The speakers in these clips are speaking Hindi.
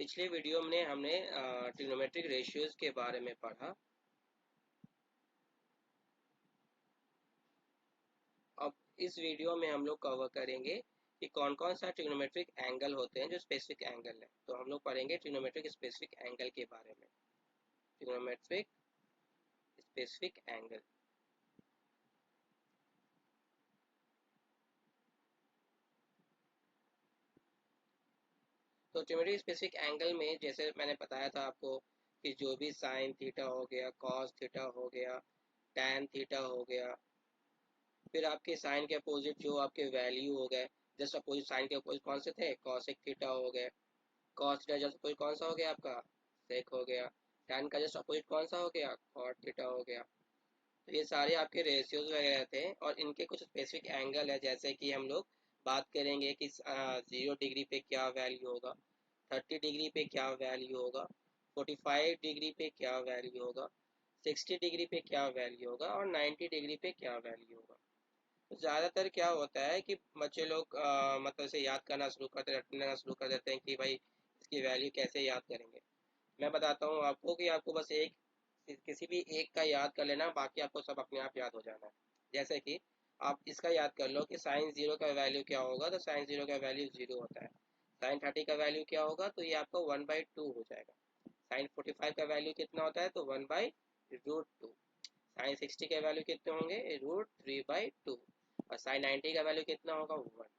पिछले वीडियो में हमने ट्रिग्नोमेट्रिक रेशियोज के बारे में पढ़ा। अब इस वीडियो में हम लोग कवर करेंगे कि कौन कौन सा ट्रिग्नोमेट्रिक एंगल होते हैं जो स्पेसिफिक एंगल है। तो हम लोग पढ़ेंगे ट्रिग्नोमेट्रिक स्पेसिफिक एंगल के बारे में। ट्रिग्नोमेट्रिक स्पेसिफिक एंगल, तो ट्रिग्नोमेट्रिक स्पेसिफिक एंगल में जैसे मैंने बताया था आपको कि जो भी साइन थीटा हो गया, कॉस थीटा हो गया, टैन थीटा हो गया, फिर आपके साइन के अपोजिट जो आपके वैल्यू हो गए, जस्ट अपोजिट साइन के अपोजिट कौन से थे, कॉसेक थीटा हो गए। कॉस थीटा जस्ट अपोजिट कौन सा हो गया आपका, सेक हो गया। टैन का जस्ट अपोजिट कौन सा हो गया, कॉट थीटा हो गया। तो ये सारे आपके रेशियोज वगैरह थे और इनके कुछ स्पेसिफिक एंगल है, जैसे कि हम लोग बात करेंगे कि 0 डिग्री पे क्या वैल्यू होगा, 30 डिग्री पे क्या वैल्यू होगा, 45 डिग्री पे क्या वैल्यू होगा, 60 डिग्री पे क्या वैल्यू होगा और 90 डिग्री पे क्या वैल्यू होगा। तो ज़्यादातर क्या होता है कि बच्चे लोग मतलब इसे याद करना शुरू करते रटना शुरू कर देते हैं कि भाई इसकी वैल्यू कैसे याद करेंगे। मैं बताता हूँ आपको कि आपको बस एक किसी भी एक का याद कर लेना, बाकी आपको सब अपने आप याद हो जाना है। जैसे कि आप इसका याद कर लो कि साइन जीरो का वैल्यू क्या होगा, तो साइन जीरो का वैल्यू जीरो होता है। साइन 30 का वैल्यू क्या होगा, तो ये आपका 1/2 हो जाएगा। साइन 45 का वैल्यू कितना होता है, तो 1/√2। साइन 60 के वैल्यू कितने होंगे, √3/2। और साइन 90 का वैल्यू कितना होगा, 1।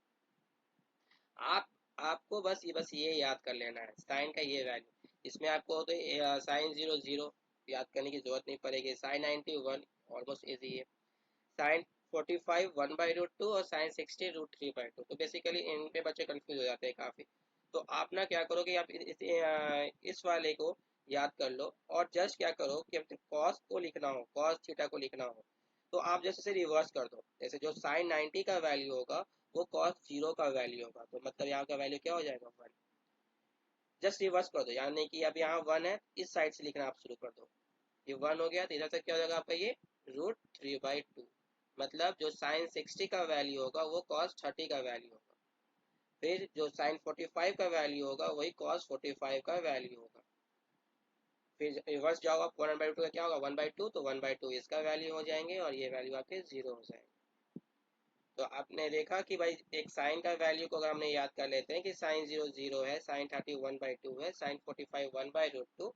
आप आपको बस ये याद कर लेना है, साइन का ये वैल्यू। इसमें आपको तो साइन 0 0 याद करने की जरूरत नहीं पड़ेगी। साइन 90 1, ऑलमोस्ट इजी है। साइन 45 1/√2 और साइन 60 √3/2। तो बेसिकली इन पे बच्चे कंफ्यूज हो जाते हैं काफ़ी। तो आप ना क्या करो कि आप इस वाले को याद कर लो और जस्ट क्या करो कि अब कॉस को लिखना हो, कॉस थीटा को लिखना हो, तो आप जैसे इसे रिवर्स कर दो। जैसे जो साइन 90 का वैल्यू होगा वो कॉस जीरो का वैल्यू होगा, तो मतलब यहाँ का वैल्यू क्या हो जाएगा, 1। जस्ट रिवर्स कर दो, यानी कि अब यहाँ 1 है, इस साइड से लिखना आप शुरू कर दो। ये 1 हो गया, तो इधर से क्या हो जाएगा आपका ये √3/2। मतलब जो साइन 60 का वैल्यू होगा वो कॉस 30 का वैल्यू होगा। फिर जो साइन 45 का वैल्यू होगा वही कॉस 45 का वैल्यू होगा। फिर रिवर्स जाओ आप, 1/2 का क्या होगा, 1/2, तो 1/2 इसका वैल्यू हो जाएंगे और ये वैल्यू आपके 0 हो जाएंगे। तो आपने देखा कि भाई एक साइन का वैल्यू को अगर हमने याद कर लेते हैं कि साइन 0 0 है, साइन 30 1/2 है, साइन 45 1/√2,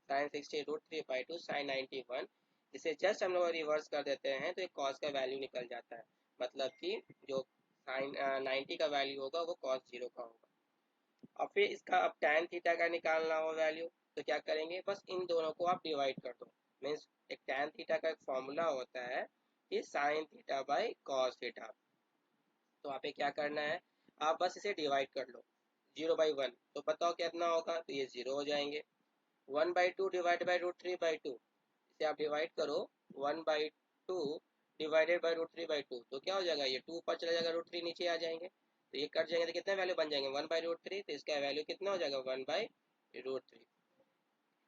साइन 60 √3/2, साइन 90 1। इसे जस्ट हम लोग रिवर्स कर देते हैं तो एक कॉस का वैल्यू निकल जाता है। मतलब कि जो साइन 90 का वैल्यू होगा वो कॉस 0 का होगा। और फिर इसका अब टैन थीटा का निकालना हो वैल्यू, तो क्या करेंगे, बस इन दोनों को आप डिवाइड कर दो। मीन्स एक टैन थीटा का एक फॉर्मूला होता है कि sine theta by cos theta. तो आप क्या करना है, आप बस इसे डिवाइड कर लो, 0/1। तो बताओ कितना होगा, तो ये 0 हो जाएंगे। 1/2 डिवाइड बाई √3/2, इसे आप डिवाइड करो, 1/2 डिवाइडेड बाई √3/2, तो क्या हो जाएगा, ये 2 ऊपर चला जाएगा, √3 नीचे आ जाएंगे, तो ये कट जाएंगे, तो कितने वैल्यू बन जाएंगे, 1/√3। तो इसका वैल्यू कितना हो जाएगा, 1/√3।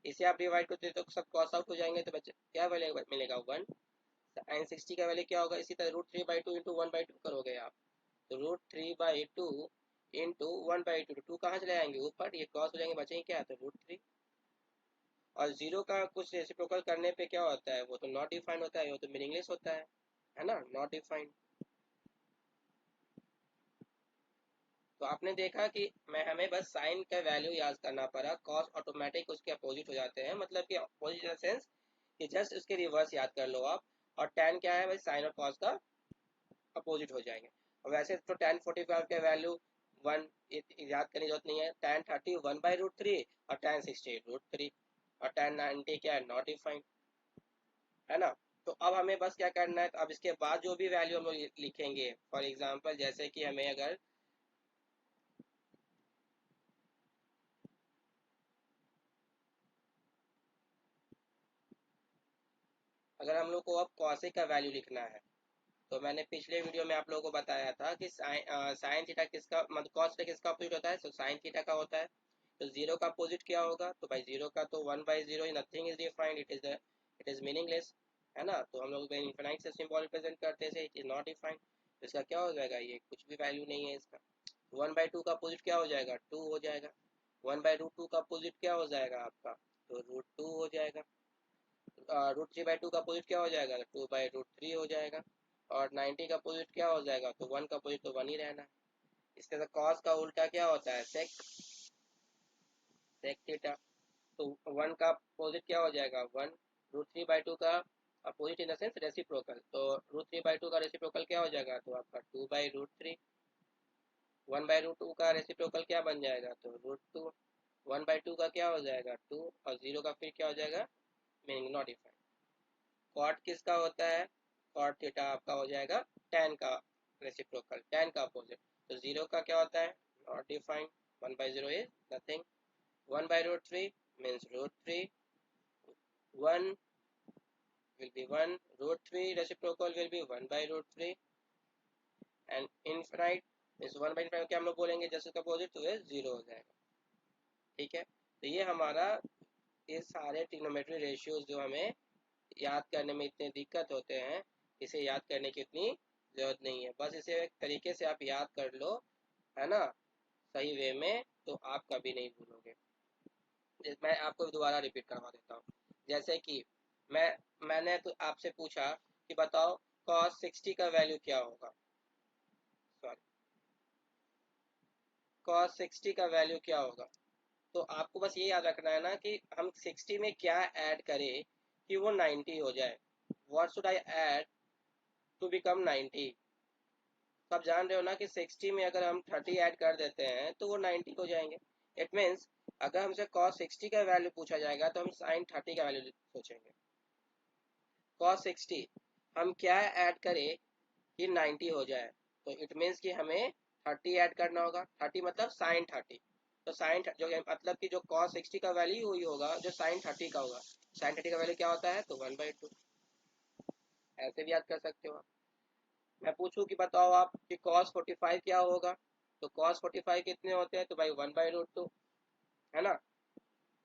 इसे आप डिवाइड करते तो सब क्रॉस आउट हो जाएंगे, तो बच्चे क्या वैल्यू मिलेगा, 1। साइन 60 का वैल्यू क्या होगा, इसी तरह √3/2 इंटू 1/2 करोगे आप, तो √3/2 इंटू 1/2, 2 कहाँ चले जाएंगे ऊपर, ये क्रॉस हो जाएंगे, बचेंगे क्या, तो √3। और जीरो का कुछ रेसिप्रोकल करने पे क्या होता है, वो तो नॉट डिफाइंड होता है, वो तो मीनिंगलेस होता है ना, नॉट डिफाइंड। तो आपने देखा कि मैं हमें बस साइन का वैल्यू याद करना पड़ा, कॉस ऑटोमेटिक उसके अपोजिट हो जाते हैं, मतलब कि अपोजिट इन सेंस कि जस्ट उसके रिवर्स याद कर लो आप। और टैन क्या है भाई, साइन और कॉस का अपोजिट हो जाएंगे। और वैसे तो टैन 45 का वैल्यू 1 याद करने की जरूरत नहीं है, टैन 30 1/√3 और टैन 60 √3 और टैन 90 क्या है, नॉट डिफाइंड, है ना। तो अब हमें बस क्या करना है, तो अब इसके बाद जो भी वैल्यू हम लोग लिखेंगे, फॉर एग्जांपल जैसे कि हमें अगर हम लोग को अब कॉसेक का वैल्यू लिखना है, तो मैंने पिछले वीडियो में आप लोगों को बताया था कि साइन थीटा किसका मतलब कॉस थीटा किसका अपोजिट होता है, तो साइन थीटा का होता है। तो जीरो का अपोजिट क्या होगा, तो भाई जीरो का तो 1/0, nothing is defined, it is meaningless, है ना। तो हम लोग इनफाइनाइट से सिंबल रिप्रेजेंट करते हैं, इट इज नॉट डिफाइंड, तो इसका क्या हो जाएगा, ये कुछ भी वैल्यू नहीं है इसका। 1/2 का अपोजिट क्या हो जाएगा, 2 हो जाएगा। 1/√2 का अपोजिट क्या हो जाएगा आपका, तो √2 हो जाएगा। √3/2 का अपोजिट क्या हो जाएगा, 2/√3 हो जाएगा। और 90 का अपोजिट क्या हो जाएगा, तो 1 का अपोजिट तो 1 ही रहना है। इस तरह कॉस का उल्टा क्या होता है, सेक थीटा। तो 1 का अपोजिट क्या हो जाएगा, 1। √3/2 का opposite in the sense reciprocal, तो √3/2 का रेसिप्रोकल क्या हो जाएगा, तो आपका 2/√3। 1/√2 का रेसिप्रोकल क्या बन जाएगा, तो √2। 1/2 का क्या हो जाएगा, 2, और 0 का फिर क्या हो जाएगा, मीनिंग नॉट डिफाइंड। कॉट किसका होता है, कॉट थीटा आपका हो जाएगा tan का रेसिप्रोकल, tan का अपोजिट। तो 0 का क्या होता है, not defined. 1/0 is nothing. 1/√3 means √3, 1 will be 1, √3 reciprocal will be 1/√3, and infinite means 1/infinite क्या हम लोग बोलेंगे, जैसे उसका अपोजिट तो ये 0 हो जाएगा। ठीक है, तो ये हमारा, ये सारे ट्रिग्नोमेट्री रेशियोज जो हमें याद करने में इतने दिक्कत होते हैं, इसे याद करने की इतनी जरूरत नहीं है। बस इसे एक तरीके से आप याद कर लो, है ना, सही वे में, तो आप कभी नहीं भूलोगे। मैं आपको दोबारा रिपीट करवा देता हूँ। जैसे कि मैंने तो आपसे पूछा कि बताओ cos 60 का वैल्यू क्या होगा, सॉरी, cos 60 का वैल्यू क्या होगा। तो आपको बस ये याद रखना है ना कि हम 60 में क्या ऐड करें कि वो 90 हो जाए। What should I add to become 90। तो आप जान रहे हो ना कि 60 में अगर हम 30 ऐड कर देते हैं तो वो 90 हो जाएंगे। इट मीन्स अगर हमसे cos 60 का वैल्यू पूछा जाएगा तो हम sin 30 का वैल्यू सोचेंगे। cos 60 हम क्या ऐड करें कि 90 हो जाए, तो इट मीन्स कि हमें 30 ऐड करना होगा। 30 मतलब sin 30। तो sin जो मतलब कि जो cos 60 का वैल्यू वही होगा जो sin 30 का होगा। sin 30 का वैल्यू क्या होता है, तो 1/2। ऐसे भी याद कर सकते हो आप। मैं पूछूं कि बताओ आप कि cos 45 क्या होगा, तो cos 45 कितने होते हैं, तो भाई 1/√2, है ना।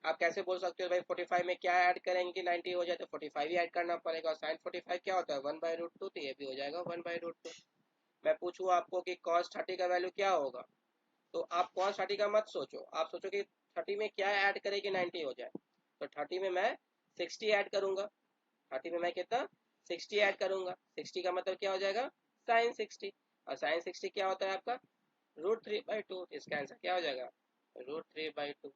आप कैसे बोल सकते हो भाई 45 में क्या ऐड करेंगे कि 90 हो जाए, तो 45 ही ऐड करना पड़ेगा। और sin 45 क्या होता है, 1/√2, तो ये भी हो जाएगा 1/√2। मैं पूछूं आपको कि cos 30 का वैल्यू क्या होगा, तो आप cos 30 का मत सोचो, आप सोचो कि 30 में क्या ऐड करें कि 90 हो जाए। तो 30 में मैं 60 ऐड करूंगा। 30 में मैं कितना, 60 ऐड करूंगा। 60 का मतलब क्या हो जाएगा, sin 60। और sin 60 क्या होता है आपका, √3/2। इसका आंसर क्या हो जाएगा, √3/2।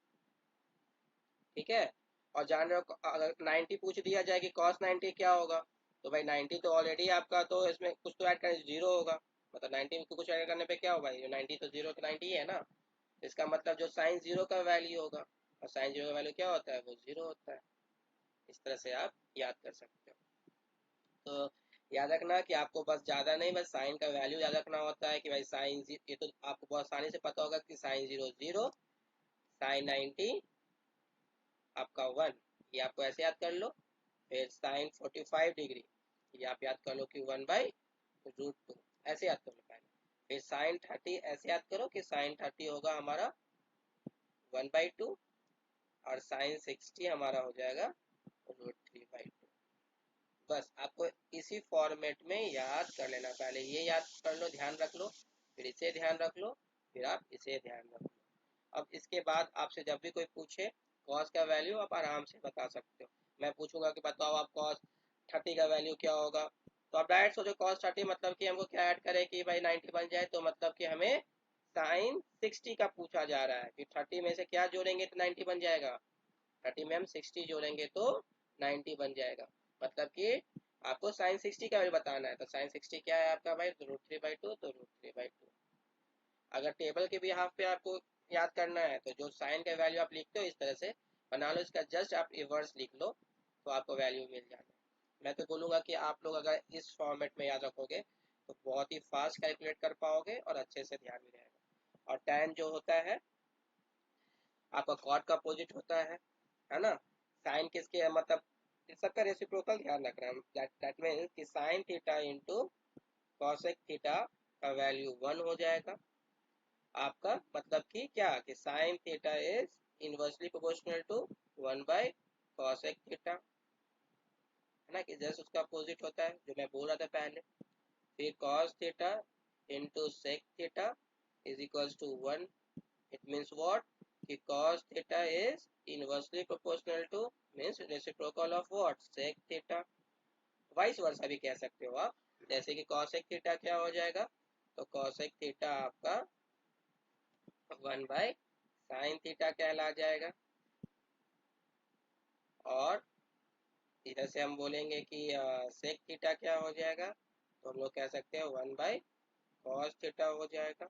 ठीक है। और जान रहे हो अगर 90 पूछ दिया जाए कि cos 90 क्या होगा, तो भाई 90 तो ऑलरेडी आपका, तो इसमें कुछ तो ऐड करने 0 होगा। मतलब 90 में कुछ ऐड करने पे क्या होगा, 90 तो 0 तो 90 ही है ना। इसका मतलब जो sin 0 का वैल्यू होगा, और sin 0 का वैल्यू क्या होता है, वो 0 होता है। इस तरह से आप याद कर सकते हो। तो याद रखना कि आपको बस ज़्यादा नहीं, बस साइन का वैल्यू याद रखना होता है कि भाई साइन, ये तो आपको बहुत आसानी से पता होगा कि साइन 0 0, साइन 90 आपका 1, ये आपको ऐसे याद कर लो। फिर साइन 45 डिग्री, ये आप याद कर लो कि 1/√2, ऐसे याद कर लो पहले। फिर साइन 30 ऐसे याद करो कि साइन 30 होगा हमारा 1/2, और साइन 60 हमारा हो जाएगा √3/2। बस आपको इसी फॉर्मेट में याद कर लेना। पहले ये याद कर लो, ध्यान रख लो, फिर इसे ध्यान रख लो, फिर आप इसे ध्यान रख लो। अब इसके बाद आपसे जब भी कोई पूछे कॉस का वैल्यू, आप आराम से बता सकते हो। मैं पूछूंगा कि बताओ आप कॉस 30 का वैल्यू क्या होगा, तो आप डायरेक्ट सोचो cos 30 मतलब कि हमको क्या ऐड करें कि भाई 90 बन जाए, तो मतलब कि हमें साइन 60 का पूछा जा रहा है कि 30 में से क्या जोड़ेंगे तो 90 बन जाएगा। 30 में हम 60 जोड़ेंगे तो 90 बन जाएगा। मतलब कि आपको साइन 60 का वैल्यू बताना है। तो साइन 60 क्या है आपका भाई, √3/2, तो √3/2। अगर टेबल के भी हाफ पे आपको याद करना है, तो जो साइन का वैल्यू आप लिखते हो इस तरह से बना लो, इसका जस्ट आप रिवर्स लिख लो, तो आपको वैल्यू मिल जाना है। मैं तो बोलूँगा कि आप लोग अगर इस फॉर्मेट में याद रखोगे तो बहुत ही फास्ट कैलकुलेट कर पाओगे और अच्छे से ध्यान भी रहेगा। और tan जो होता है आपका कॉट का अपोजिट होता है ना। साइन किसके है, मतलब इस सबका रेसिप्रोकल ध्यान रखना है। दैट मीन्स कि sine theta into cosec theta का वैल्यू 1 हो जाएगा आपका। मतलब कि क्या कि sine theta is inversely proportional to 1/cosec theta, है ना, कि जस्ट उसका अपोजिट होता है जो मैं बोल रहा था पहले। फिर cos theta into sec theta is equals to 1। It means what, कि cos theta is inversely proportional to means reciprocal of what sec theta. Vice versa भी कह सकते हो आप, जैसे कि cosec थीटा क्या हो जाएगा, तो cosec थीटा आपका 1/sin थीटा कहला जाएगा। और इधर से हम बोलेंगे कि sec थीटा क्या हो जाएगा, तो हम लोग कह सकते हैं 1/cos थीटा हो जाएगा।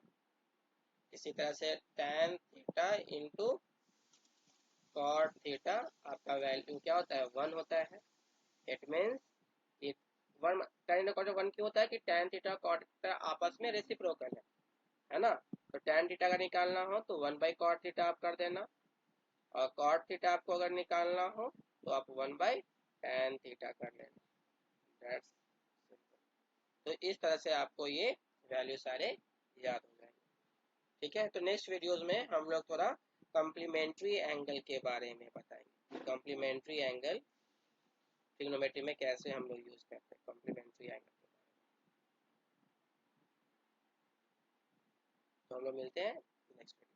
इसी तरह से tan theta into cot theta आपका वैल्यू क्या होता है, 1 होता है। It means it one tan cot 1 क्यों होता है कि tan थीटा कॉट थीटा आपस में रेसिप्रोकल है ना। तो tan थीटा का निकालना हो तो 1/cot थीटा आप कर देना, और cot थीटा आपको अगर निकालना हो तो आप 1/tan थीटा कर लेना। That's simple. तो इस तरह से आपको ये वैल्यू सारे याद हो जाएंगे। ठीक है, तो नेक्स्ट वीडियोस में हम लोग थोड़ा कॉम्प्लीमेंट्री एंगल के बारे में बताएंगे। कॉम्प्लीमेंट्री एंगल ट्रिग्नोमेट्री में कैसे हम लोग यूज करते हैं कॉम्प्लीमेंट्री एंगल के बारे में। तो हम लोग मिलते हैं नेक्स्ट वीडियो।